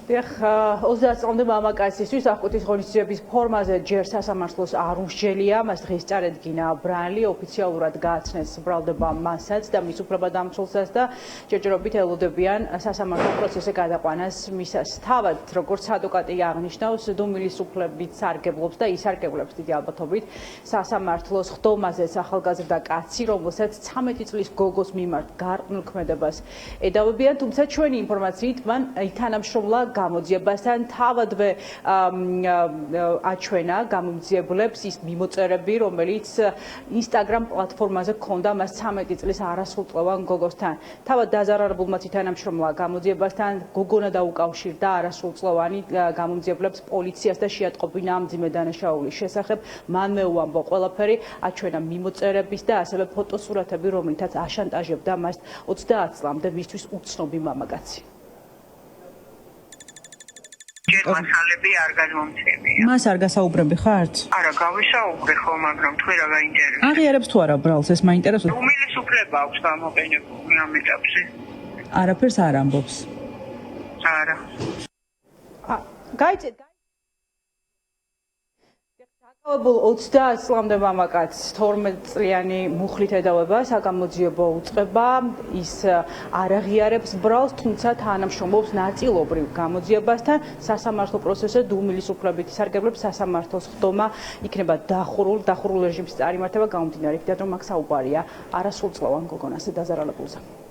20 წლამდე მამაკაცისთვის აღკვეთის ღონისძიების ფორმაზე ჯერ სასამართლოს არ უსჯელია, მას დღეს წარედგინა ბრალი, ოფიციალურად გააცნეს ბრალდება მასაც და მის უფლებადამცველსაც და ჯერჯერობით ელოდებიან სასამართლო პროცესზე გადაყვანას მისას. თავად, როგორც ადვოკატი აღნიშნავს, დუმილის უფლებით სარგებლობს და ისარგებლებს დიდი ალბათობით სასამართლოს ხდომაზე ახალგაზრდა კაცი, რომელსაც 13 წლის გოგოს მიმართ გარყვნილ ქმედებას ედავებიან, თუმცა ჩვენი ინფორმაციით მან თანამშრომლა გამოძიებასთან თავადვე აჩვენა გამომძიებულებს ის მიმოწერები, რომელიც Instagram პლატფორმაზე ჰქონდა მას 13 წლის არასრულწლოვან გოგოსთან. თავად დაზარალებულმა თანამშრომლა გამოძიებასთან გოგონა დაუკავშირდა არასრულწლოვანი გამომძიებულებს პოლიციას და შეატყობინა ამ მძიმე დანაშაულის შესახებ. მან მეუამბო ყველაფერი, აჩვენა მიმოწერების და ასევე ფოტოსურათები, რომლითაც აშანტაჟებდა მას 30 წლამდე მისთვის უცნობი მამაკაცი. მასალები არ გადმომცემია. მას არ გასაუბრები ხართ? არა, გავისაუბრე ხო, მაგრამ თქვენ რა გაინტერესებს? აღიარებს თუ არა ბრალს, ეს მაინტერესებს? დუმილის უფლება აქვს გამოყენებული ამ ეტაპზე. არაფერს არ ამბობს. არა. გაიცეთ საკავებულ 30 წლამდე მამაკაცს 12 წლიანი მუხლით ედავება, საგამოძიებო უწყება, ის არ აღიარებს ბრალს, თუმცა თანამშრომლობს ნაწილობრივ გამოძიებასთან, სასამართლო პროცესზე დუმილის უფლებით ისარგებლებს სასამართლოს ხდომა იქნება დახურულ რეჟიმის წარიმართება გამომდინარე იქიდან, რომ აქ საუბარია არასრულწლოვან გოგონაზე დაზარალებულზე.